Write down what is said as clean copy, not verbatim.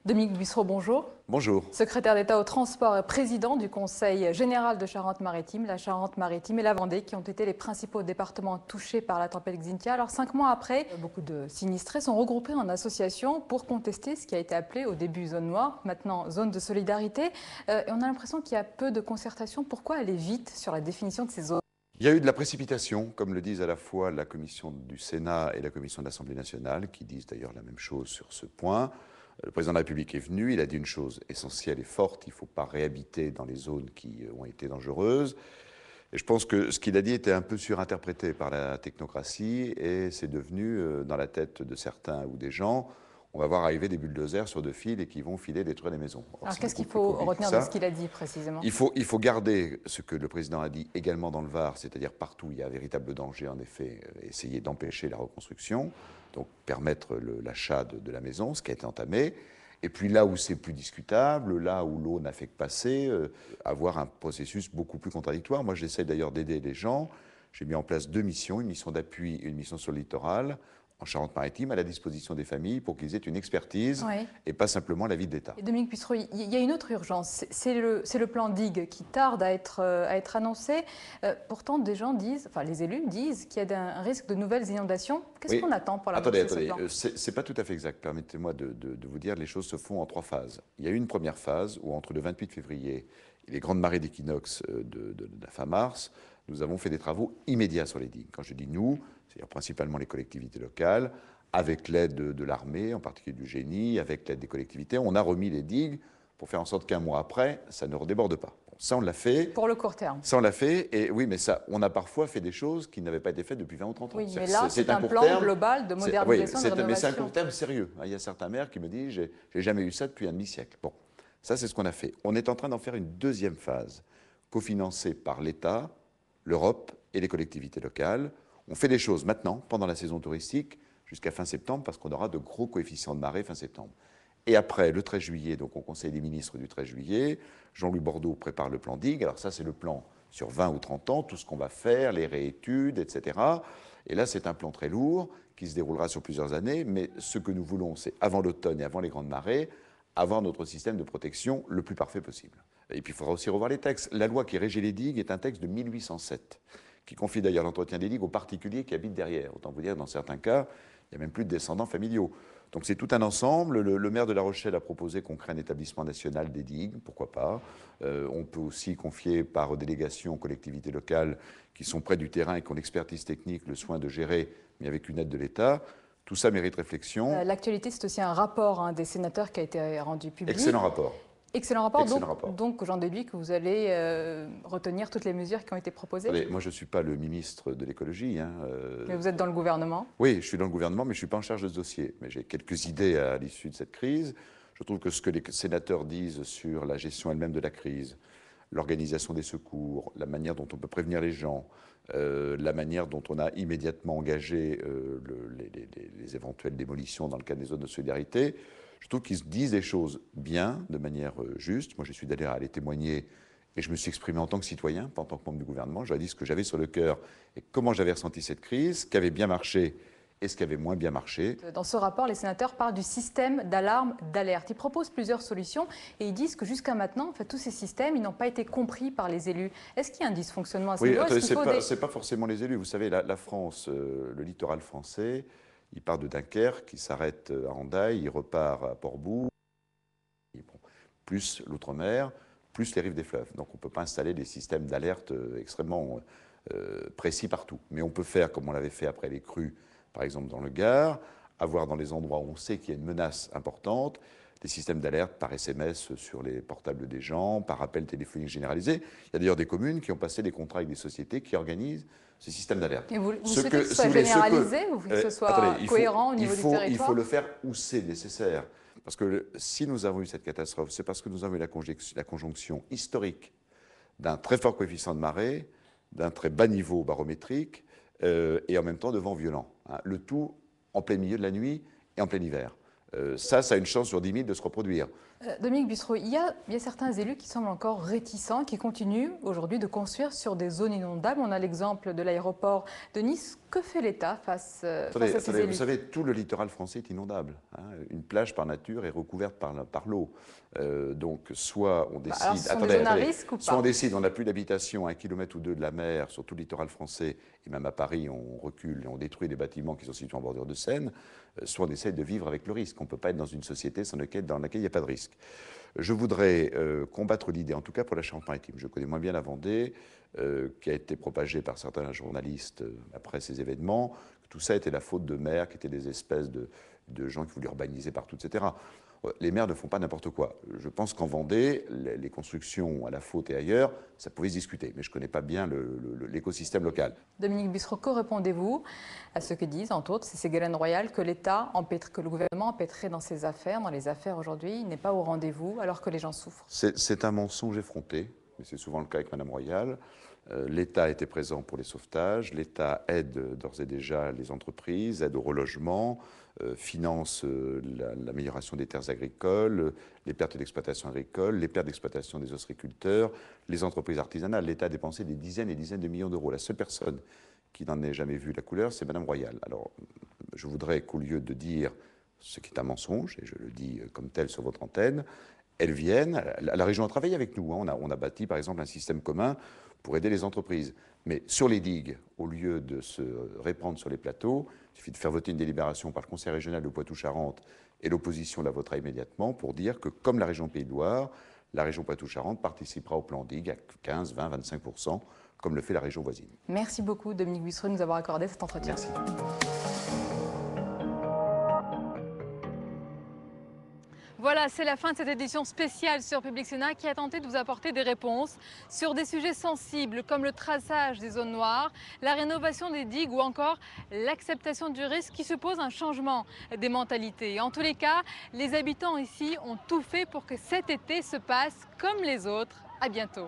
Dominique Bussereau, bonjour. Bonjour. Secrétaire d'État au transport et président du Conseil général de Charente-Maritime. La Charente-Maritime et la Vendée qui ont été les principaux départements touchés par la tempête Xynthia. Alors 5 mois après, beaucoup de sinistrés sont regroupés en association pour contester ce qui a été appelé au début zone noire, maintenant zone de solidarité. Et on a l'impression qu'il y a peu de concertation. Pourquoi aller vite sur la définition de ces zones ? Il y a eu de la précipitation, comme le disent à la fois la commission du Sénat et la commission de l'Assemblée nationale, qui disent d'ailleurs la même chose sur ce point. Le président de la République est venu, il a dit une chose essentielle et forte, il ne faut pas réhabiter dans les zones qui ont été dangereuses. Et je pense que ce qu'il a dit était un peu surinterprété par la technocratie et c'est devenu, dans la tête de certains ou des gens, on va voir arriver des bulldozers sur 2 fils et qui vont filer détruire les maisons. Alors qu'est-ce qu'il faut retenir de ce qu'il a dit précisément ? Il faut garder ce que le président a dit également dans le Var, c'est-à-dire partout où il y a un véritable danger, en effet, essayer d'empêcher la reconstruction, donc permettre l'achat de la maison, ce qui a été entamé. Et puis là où c'est plus discutable, là où l'eau n'a fait que passer, avoir un processus beaucoup plus contradictoire. Moi, j'essaie d'ailleurs d'aider les gens. J'ai mis en place 2 missions, une mission d'appui et une mission sur le littoral, en Charente-Maritime, à la disposition des familles pour qu'ils aient une expertise et pas simplement l'avis de l'État. Dominique Bussereau, il y a une autre urgence, c'est le plan digue qui tarde à être annoncé. Pourtant, des gens disent, enfin les élus disent qu'il y a un risque de nouvelles inondations. Qu'est-ce qu'on attend pour la Attendez, de ce plan ? C'est pas tout à fait exact. Permettez-moi de vous dire, les choses se font en 3 phases. Il y a eu une première phase où, entre le 28 février et les grandes marées d'équinoxe de la fin mars, nous avons fait des travaux immédiats sur les digues. Quand je dis nous, c'est-à-dire principalement les collectivités locales, avec l'aide de l'armée, en particulier du génie, avec l'aide des collectivités, on a remis les digues pour faire en sorte qu'un mois après, ça ne redéborde pas. Bon, ça, on l'a fait. Pour le court terme. Ça, on l'a fait. Et oui, mais ça, on a parfois fait des choses qui n'avaient pas été faites depuis 20 ou 30 ans. Oui, mais là, c'est un plan global de modernisation, de rénovation. Mais c'est un court terme sérieux. Il y a certains maires qui me disent, j'ai jamais eu ça depuis un demi-siècle. Bon, ça, c'est ce qu'on a fait. On est en train d'en faire une deuxième phase, cofinancée par l'État, l'Europe et les collectivités locales. On fait des choses maintenant, pendant la saison touristique, jusqu'à fin septembre, parce qu'on aura de gros coefficients de marée fin septembre. Et après, le 13 juillet, donc au Conseil des ministres du 13 juillet, Jean-Louis Bordeaux prépare le plan digue. Alors ça, c'est le plan sur 20 ou 30 ans, tout ce qu'on va faire, les réétudes, etc. Et là, c'est un plan très lourd qui se déroulera sur plusieurs années. Mais ce que nous voulons, c'est, avant l'automne et avant les grandes marées, avoir notre système de protection le plus parfait possible. Et puis, il faudra aussi revoir les textes. La loi qui régit les digues est un texte de 1807, qui confie d'ailleurs l'entretien des digues aux particuliers qui habitent derrière. Autant vous dire, dans certains cas, il n'y a même plus de descendants familiaux. Donc c'est tout un ensemble. Le maire de La Rochelle a proposé qu'on crée un établissement national des digues, pourquoi pas. On peut aussi confier par délégation aux collectivités locales qui sont près du terrain et qui ont l'expertise technique le soin de gérer, mais avec une aide de l'État. Tout ça mérite réflexion. L'actualité, c'est aussi un rapport des sénateurs qui a été rendu public. Excellent rapport. Excellent rapport. Donc j'en déduis que vous allez retenir toutes les mesures qui ont été proposées. Attendez, moi, je ne suis pas le ministre de l'écologie. Mais vous êtes dans le gouvernement. Oui, je suis dans le gouvernement, mais je ne suis pas en charge de ce dossier. Mais j'ai quelques idées à l'issue de cette crise. Je trouve que ce que les sénateurs disent sur la gestion elle-même de la crise, l'organisation des secours, la manière dont on peut prévenir les gens, la manière dont on a immédiatement engagé les éventuelles démolitions dans le cadre des zones de solidarité, je trouve qu'ils disent des choses bien, de manière juste. Moi, je suis d'ailleurs allé témoigner et je me suis exprimé en tant que citoyen, pas en tant que membre du gouvernement. J'aurais dit ce que j'avais sur le cœur et comment j'avais ressenti cette crise, ce qui avait bien marché et ce qui avait moins bien marché. Dans ce rapport, les sénateurs parlent du système d'alarme, d'alerte. Ils proposent plusieurs solutions et ils disent que jusqu'à maintenant, en fait, tous ces systèmes, ils n'ont pas été compris par les élus. Est-ce qu'il y a un dysfonctionnement à ce niveau ? C'est pas forcément les élus. Vous savez, la France, le littoral français, il part de Dunkerque, il s'arrête à Hendaye, il repart à Portbou, plus l'outre-mer, plus les rives des fleuves. Donc on ne peut pas installer des systèmes d'alerte extrêmement précis partout. Mais on peut faire, comme on l'avait fait après les crues, par exemple dans le Gard, avoir dans les endroits où on sait qu'il y a une menace importante, des systèmes d'alerte par SMS sur les portables des gens, par appel téléphonique généralisé. Il y a d'ailleurs des communes qui ont passé des contrats avec des sociétés qui organisent ces systèmes d'alerte. Et vous souhaitez que ce soit généralisé ou que ce soit cohérent au niveau du territoire ? Il faut le faire où c'est nécessaire. Parce que si nous avons eu cette catastrophe, c'est parce que nous avons eu la conjonction historique d'un très fort coefficient de marée, d'un très bas niveau barométrique et en même temps de vents violents. Le tout en plein milieu de la nuit et en plein hiver. Ça a une chance sur 10 000 de se reproduire. Dominique Bussereau, il y a certains élus qui semblent encore réticents, qui continuent aujourd'hui de construire sur des zones inondables. On a l'exemple de l'aéroport de Nice. Que fait l'État face à ces élus? Vous savez, tout le littoral français est inondable. Hein. Une plage par nature est recouverte par l'eau. Donc, soit on décide... alors, ce sont des zones à risque ou pas? Soit on décide, on n'a plus d'habitation à 1 km ou 2 de la mer sur tout le littoral français, et même à Paris, on recule et on détruit des bâtiments qui sont situés en bordure de Seine, soit on essaie de vivre avec le risque. On ne peut pas être dans une société dans laquelle il n'y a pas de risque. Je voudrais combattre l'idée, en tout cas pour la Charente-Maritime. Je connais moins bien la Vendée, qui a été propagée par certains journalistes après ces événements. Tout ça était la faute de maires, qui étaient des espèces de gens qui voulaient urbaniser partout, etc. Les maires ne font pas n'importe quoi. Je pense qu'en Vendée, les constructions à la faute et ailleurs, ça pouvait se discuter. Mais je ne connais pas bien l'écosystème local. Dominique Bussereau, que répondez-vous à ceux qui disent, entre autres, c'est Ségolène Royal, que l'État, que le gouvernement empêtrerait dans ses affaires, dans les affaires aujourd'hui, il n'est pas au rendez-vous alors que les gens souffrent? C'est un mensonge effronté, mais c'est souvent le cas avec Mme Royal. L'État était présent pour les sauvetages, l'État aide d'ores et déjà les entreprises, aide au relogement, finance l'amélioration des terres agricoles, les pertes d'exploitation agricole, les pertes d'exploitation des ostréiculteurs, les entreprises artisanales. L'État a dépensé des dizaines et dizaines de millions d'euros. La seule personne qui n'en ait jamais vu la couleur, c'est Mme Royal. Alors, je voudrais qu'au lieu de dire ce qui est un mensonge, et je le dis comme tel sur votre antenne, elles viennent. La région a travaillé avec nous. Hein. On a bâti, par exemple, un système commun pour aider les entreprises. Mais sur les digues, au lieu de se répandre sur les plateaux, il suffit de faire voter une délibération par le Conseil régional de Poitou-Charentes et l'opposition la votera immédiatement pour dire que, comme la région Pays de Loire, la région Poitou-Charentes participera au plan digue à 15, 20, 25%, comme le fait la région voisine. Merci beaucoup, Dominique Bussereau, de nous avoir accordé cet entretien. Merci. Voilà, c'est la fin de cette édition spéciale sur Public Sénat qui a tenté de vous apporter des réponses sur des sujets sensibles comme le traçage des zones noires, la rénovation des digues ou encore l'acceptation du risque qui suppose un changement des mentalités. En tous les cas, les habitants ici ont tout fait pour que cet été se passe comme les autres. À bientôt.